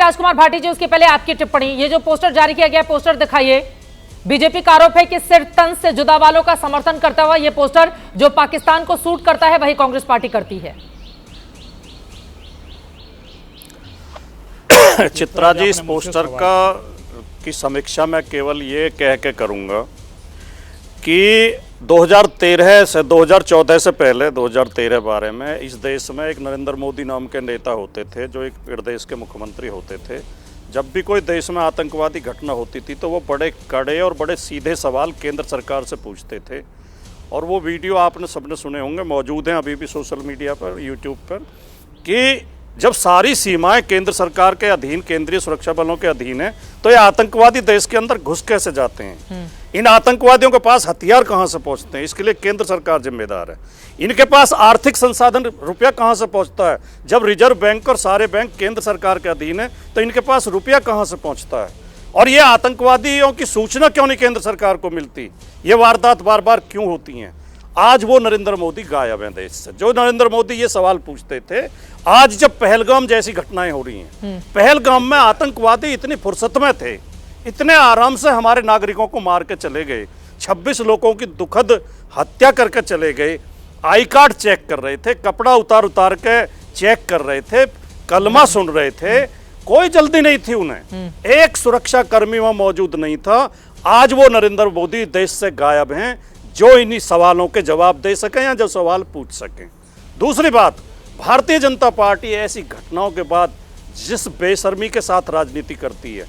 राजकुमार भाटी जी, उसके पहले आपकी टिप्पणी। ये जो पोस्टर जारी किया गया, पोस्टर दिखाइए। बीजेपी का आरोप है कि सिर तन से जुदा वालों का समर्थन करता हुआ ये पोस्टर जो पाकिस्तान को सूट करता है वही कांग्रेस पार्टी करती है। चित्रा जी, इस पोस्टर की समीक्षा मैं केवल ये कह के करूंगा कि 2013 से 2014 से पहले 2013-12 में इस देश में एक नरेंद्र मोदी नाम के नेता होते थे जो एक प्रदेश के मुख्यमंत्री होते थे। जब भी कोई देश में आतंकवादी घटना होती थी तो वो बड़े कड़े और बड़े सीधे सवाल केंद्र सरकार से पूछते थे, और वो वीडियो आपने सबने सुने होंगे, मौजूद हैं अभी भी सोशल मीडिया पर, यूट्यूब पर, कि जब सारी सीमाएं केंद्र सरकार के अधीन, केंद्रीय सुरक्षा बलों के अधीन है, तो ये आतंकवादी देश के अंदर घुस कैसे जाते हैं? इन आतंकवादियों के पास हथियार कहां से पहुंचते हैं? इसके लिए केंद्र सरकार जिम्मेदार है। इनके पास आर्थिक संसाधन, रुपया कहां से पहुंचता है? जब रिजर्व बैंक और सारे बैंक केंद्र सरकार के अधीन है तो इनके पास रुपया कहां से पहुंचता है? और ये आतंकवादियों की सूचना क्यों नहीं केंद्र सरकार को मिलती? ये वारदात बार बार क्यों होती हैं? आज वो नरेंद्र मोदी गायब हैं देश से। जो नरेंद्र मोदी ये सवाल पूछते थे, आज जब पहलगाम जैसी घटनाएं हो रही हैं, पहलगाम में आतंकवादी इतनी फुर्सत में थे, इतने आराम से हमारे नागरिकों को मार के चले गए, 26 लोगों की दुखद हत्या करके चले गए, आई कार्ड चेक कर रहे थे, कपड़ा उतार उतार के चेक कर रहे थे, कलमा सुन रहे थे, कोई जल्दी नहीं थी उन्हें, एक सुरक्षा कर्मी वहां मौजूद नहीं था। आज वो नरेंद्र मोदी देश से गायब हैं जो इन्हीं सवालों के जवाब दे सकें या जो सवाल पूछ सकें। दूसरी बात, भारतीय जनता पार्टी ऐसी घटनाओं के बाद जिस बेशर्मी के साथ राजनीति करती है,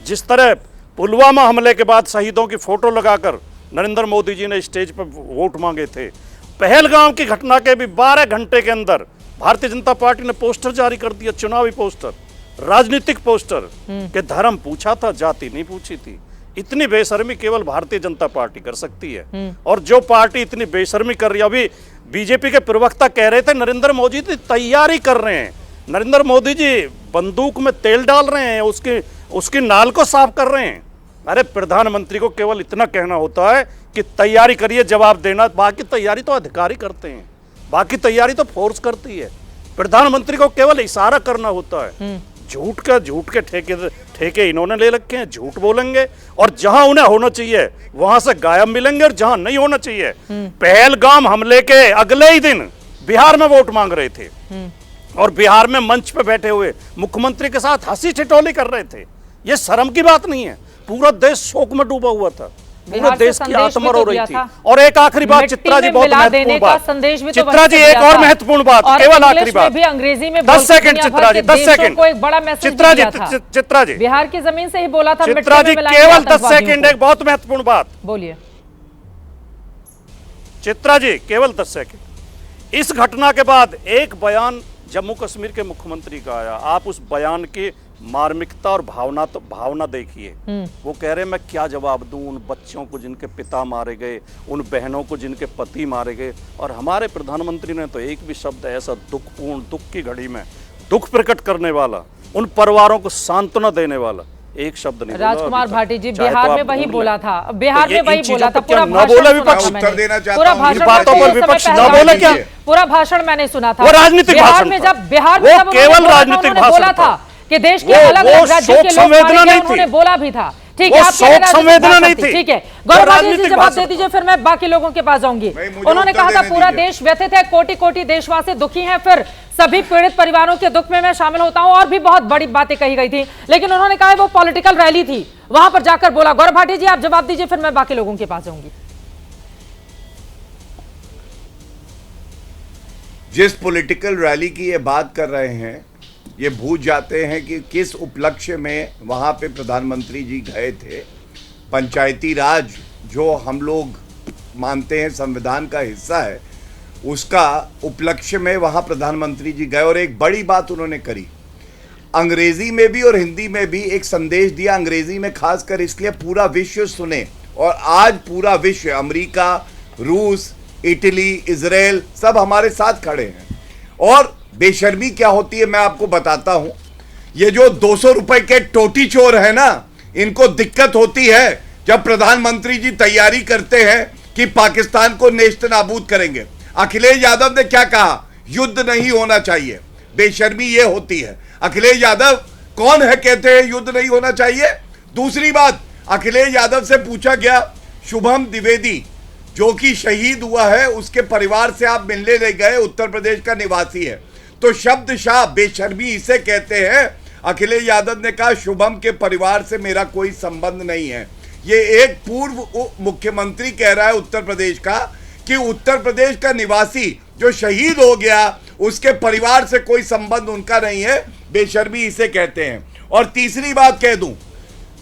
जिस तरह पुलवामा हमले के बाद शहीदों की फोटो लगाकर नरेंद्र मोदी जी ने स्टेज पर वोट मांगे थे, पहलगाम की घटना के भी 12 घंटे के अंदर भारतीय जनता पार्टी ने पोस्टर जारी कर दिया, चुनावी पोस्टर, राजनीतिक पोस्टर, के धर्म पूछा था, जाति नहीं पूछी थी। इतनी बेशर्मी केवल भारतीय जनता पार्टी कर सकती है। और जो पार्टी इतनी बेशर्मी कर रही है, अभी बीजेपी के प्रवक्ता कह रहे थे नरेंद्र मोदी जी तैयारी कर रहे हैं, नरेंद्र मोदी जी बंदूक में तेल डाल रहे हैं, उसकी नाल को साफ कर रहे हैं। अरे प्रधानमंत्री को केवल इतना कहना होता है कि तैयारी करिए, जवाब देना, बाकी तैयारी तो अधिकारी करते हैं, बाकी तैयारी तो फोर्स करती है। प्रधानमंत्री को केवल इशारा करना होता है। झूठ के ठेके इन्होंने ले रखे हैं, झूठ बोलेंगे और जहां उन्हें होना चाहिए वहां से गायब मिलेंगे, और जहां नहीं होना चाहिए, पहलगाम हमले के अगले ही दिन बिहार में वोट मांग रहे थे और बिहार में मंच पे बैठे हुए मुख्यमंत्री के साथ हंसी ठिठोली कर रहे थे। ये शर्म की बात नहीं है। पूरा देश शोक में डूबा हुआ था, पूरे देश की आत्मा रो रही थी। और एक आखिरी बात चित्रा जी, बहुत महत्वपूर्ण बात, चित्रा जी एक और महत्वपूर्ण बात, केवल आखिरी बात, 10 सेकंड चित्रा जी, 10 सेकंड को एक बड़ा मैसेज चित्रा जी, बिहार की जमीन से ही बोला था चित्रा जी, केवल 10 सेकंड, एक बहुत महत्वपूर्ण बात बोलिए चित्रा जी, केवल 10 सेकंड। इस घटना के बाद एक बयान जम्मू कश्मीर के मुख्यमंत्री का आया, आप उस बयान की मार्मिकता और भावना देखिए। वो कह रहे मैं क्या जवाब दूं उन बच्चों को जिनके पिता मारे गए, उन बहनों को जिनके पति मारे गए। और हमारे प्रधानमंत्री ने तो एक भी शब्द ऐसा दुखपूर्ण, दुख की घड़ी में दुख प्रकट करने वाला, उन परिवारों को सांत्वना देने वाला एक शब्द नहीं। राजकुमार भाटी जी, बिहार में वही बोला था, बिहार में वही बोला था, पूरा भाषण पूरा भाषण मैंने सुना था। वो राजनीतिक भाषण में जब बिहार में केवल राजनीतिक भाषण बोला था कि देश के अलग अलग राज्यों के लोग उन्होंने बोला भी था। ठीक है, शोक संवेदना नहीं थी। ठीक है, गौरव जी जवाब दे दीजिए, फिर मैं बाकी लोगों के पास जाऊंगी। उन्होंने कहा था पूरा देश व्यथित है, कोटि कोटि देशवासी दुखी हैं, फिर सभी पीड़ित परिवारों के दुख में मैं शामिल होता हूं, और भी बहुत बड़ी बातें कही गई थी। लेकिन उन्होंने कहा वो पॉलिटिकल रैली थी, वहां पर जाकर बोला। गौरव भाटी जी आप जवाब दीजिए, फिर मैं बाकी लोगों के पास जाऊंगी। जिस पॉलिटिकल रैली की ये बात कर रहे हैं, ये भूल जाते हैं कि किस उपलक्ष्य में वहाँ पे प्रधानमंत्री जी गए थे। पंचायती राज जो हम लोग मानते हैं संविधान का हिस्सा है, उसका उपलक्ष्य में वहाँ प्रधानमंत्री जी गए और एक बड़ी बात उन्होंने करी। अंग्रेजी में भी और हिंदी में भी एक संदेश दिया, अंग्रेजी में खासकर इसलिए पूरा विश्व सुने। और आज पूरा विश्व, अमेरिका, रूस, इटली, इजराइल सब हमारे साथ खड़े हैं। और बेशर्मी क्या होती है मैं आपको बताता हूं। ये जो 200 रुपए के टोटी चोर है ना, इनको दिक्कत होती है जब प्रधानमंत्री जी तैयारी करते हैं कि पाकिस्तान को नेस्तनाबूद करेंगे। अखिलेश यादव ने क्या कहा? युद्ध नहीं होना चाहिए। बेशर्मी ये होती है। अखिलेश यादव कौन है कहते हैं युद्ध नहीं होना चाहिए? दूसरी बात, अखिलेश यादव से पूछा गया, शुभम द्विवेदी जो कि शहीद हुआ है उसके परिवार से आप मिलने ले गए, उत्तर प्रदेश का निवासी है, तो शब्दशाह बेशर्मी इसे कहते हैं। अखिलेश यादव ने कहा शुभम के परिवार से मेरा कोई संबंध नहीं है। ये एक पूर्व मुख्यमंत्री कह रहा है उत्तर प्रदेश का कि उत्तर प्रदेश का निवासी जो शहीद हो गया उसके परिवार से कोई संबंध उनका नहीं है, बेशर्मी इसे कहते हैं। और तीसरी बात कह दूं,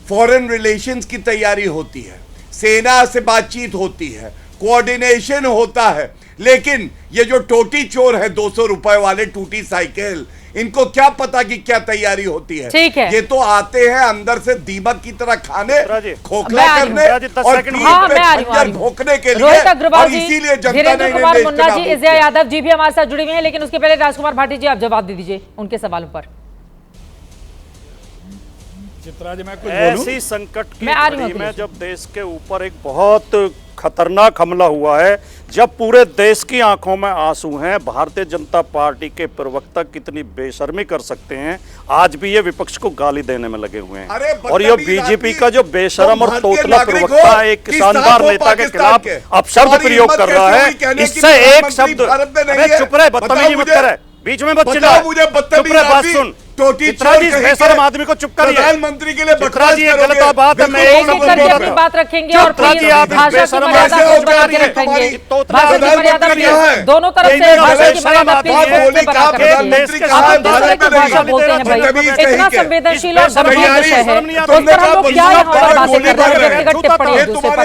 फॉरेन रिलेशंस की तैयारी होती है, सेना से बातचीत होती है, कोऑर्डिनेशन होता है, लेकिन ये जो टोटी चोर है 200 रुपए वाले टूटी साइकिल, इनको क्या पता कि क्या तैयारी होती है। ठीक है, ये तो आते हैं अंदर से दीमक की तरह खाने, खोखला करने और भोंकने के लिए, रोहित अग्रवाल जी, इसीलिए जनता धीरेन्द्र कुमार मुन्ना जी, इज़िया यादव जी भी हमारे साथ जुड़े हुए हैं, लेकिन उसके पहले राजकुमार भाटी जी आप जवाब दे दीजिए उनके सवालों पर। चित्रा जी, मैं कुछ ऐसी संकट की घड़ी में जब देश के ऊपर एक बहुत खतरनाक हमला हुआ है, जब पूरे देश की आंखों में आंसू हैं, भारतीय जनता पार्टी के प्रवक्ता कितनी बेशर्मी कर सकते हैं, आज भी ये विपक्ष को गाली देने में लगे हुए हैं। और ये बीजेपी का जो बेशरम और तोतला प्रवक्ता एक किसानवार नेता के खिलाफ अपशब्द प्रयोग कर रहा है, इससे एक शब्द, अरे चुप रहे, बदतमीजी मत करे, बीच में मत चिल्ला, चुप रहे, बात सुन। चित्रा जी, बेशरम आदमी को चुप करिए। प्रधानमंत्री के लिए चित्रा जी, ये गलत बात है, मैं एक करके अपनी बात रखेंगे और चित्रा जी, आप भाषा की मर्यादा को बना के रखेंगे। भाषा की मर्यादा प्लीज, दोनों तरफ से भाषा की मर्यादा प्लीज बना के रखेंगे। आप किस तरह की भाषा बोलते हैं भाई? इतना संवेदनशील और गंभीर विषय है, उस पर हम लोग क्या यहाँ पर बातें कर रहे हैं? व्यक्तिगत टिप्पणी एक दूसरे पर,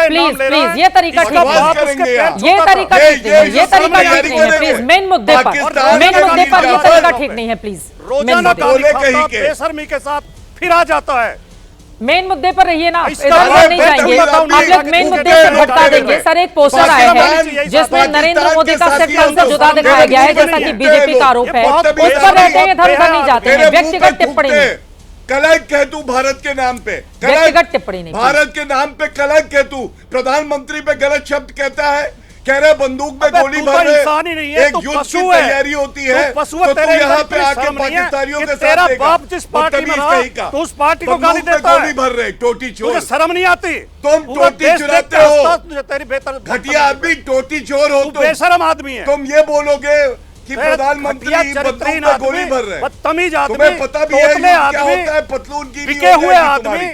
प्लीज प्लीज, ये तरीका ठीक नहीं है, ये तरीका ठीक नहीं है, ये तरीका ठीक नहीं है, प्लीज मेन मुद्दे पर ये तरीका ठीक नहीं है, प्लीज रोजाना बेशर्मी के साथ फिर आ जाता है। मेन मुद्दे पर रहिए ना, इधर नहीं जाएंगे आप लोग, मेन मुद्दे से भटका देंगे। सर, एक पोस्टर आया है जिसमें नरेंद्र मोदी का सेक्टर से जुदा दिखाया गया है, जैसा कि बीजेपी का आरोप है, उस पर रहते हैं, इधर उधर नहीं जाते हैं। व्यक्तिगत टिप्पणी नहीं, कलंक है तू भारत के नाम पे, व्यक्तिगत टिप्पणी नहीं, भारत के नाम पे कलंक है तू। प्रधानमंत्री पे गलत शब्द कहता है, कह रहे बंदूक में गोली भर रहे, एक युद्ध की तैयारी होती है, तो तू यहाँ पे आके पाकिस्तानियों के साथ बाप जिस पार्टी में रहा, तो उस पार्टी को गाली देता है, गोली भर रहे, टोटी चोर। तुझे शर्म नहीं आती? तुम टोटी चुराते हो, तेरी बेहतर घटिया आदमी, टोटी चोर हो तुम, बेशरम आदमी है। तुम ये बोलोगे कि प्रधानमंत्री बंदूक में गोली भर रहे, बदतमीज आदमी, तुम्हें पता भी है क्या होता है, पतलून की बिके हुए आदमी,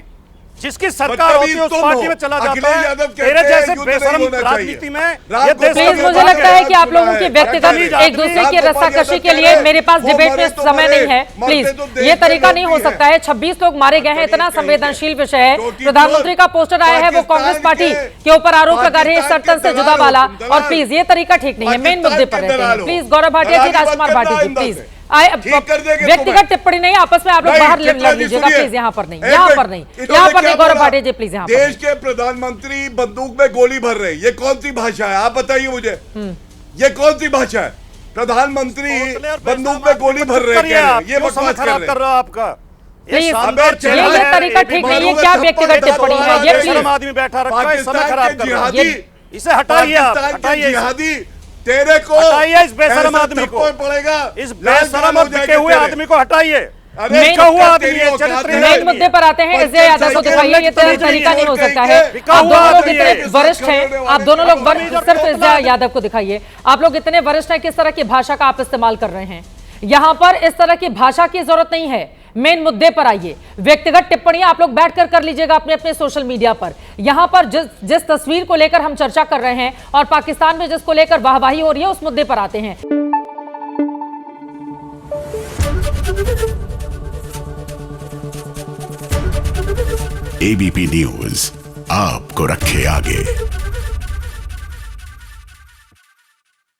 जिसकी सरकार होती है उस पार्टी में चला जाता है। तेरे जैसे बेशरम राजनीति में ये देश, प्लीज, मुझे लगता है कि आप लोगों की व्यक्तिगत एक दूसरे की रस्साकशी के लिए मेरे पास डिबेट में समय नहीं है। प्लीज, ये तरीका नहीं हो सकता है। 26 लोग मारे गए हैं, इतना संवेदनशील विषय है। प्रधानमंत्री का पोस्टर आया है, वो कांग्रेस पार्टी के ऊपर आरोप लगा रहे हैं सर्तन से जुदा वाला, और प्लीज ये तरीका ठीक नहीं है। मेन मुद्दे पर रहते हैं प्लीज। गौरव भाटिया जी, राजकुमार भाटी जी, प्लीज व्यक्तिगत टिप्पणी नहीं, आपस में आप लोग बाहर लड़ लीजिएगा प्लीज, यहाँ पर नहीं, यहाँ पर नहीं, यहाँ पर नहीं। गौरव भाटिया जी प्लीज, यहाँ देश के प्रधानमंत्री बंदूक में गोली भर रहे, ये कौन सी भाषा है? आप बताइए मुझे, ये कौन सी भाषा है? प्रधानमंत्री बंदूक में गोली भर रहे, ये बकवास खराब कर रहा है आपका। ये तरीका ठीक नहीं है। क्या व्यक्तिगत टिप्पणी है ये? प्लीज, आदमी बैठा रखा है, समय खराब कर रहा है, इसे हटाइए, हटाइए तेरे को, हटाइए इस बेशरम आदमी को, पड़ेगा इस बेशरम और बिके हुए आदमी को हटाइए। मेन मुद्दे पर आते हैं। इज़िया यादव को दिखाइए, ये तरीका नहीं हो सकता है। आप दोनों लोग इतने वरिष्ठ हैं, आप दोनों लोग सिर्फ इज़िया यादव को दिखाइए, आप लोग इतने वरिष्ठ हैं, किस तरह की भाषा का आप इस्तेमाल कर रहे हैं? यहाँ पर इस तरह की भाषा की जरूरत नहीं है। मेन मुद्दे पर आइए। व्यक्तिगत टिप्पणियां आप लोग बैठकर कर लीजिएगा अपने अपने सोशल मीडिया पर। यहां पर जिस तस्वीर को लेकर हम चर्चा कर रहे हैं और पाकिस्तान में जिसको लेकर वाहवाही हो रही है, उस मुद्दे पर आते हैं। एबीपी न्यूज आपको रखे आगे।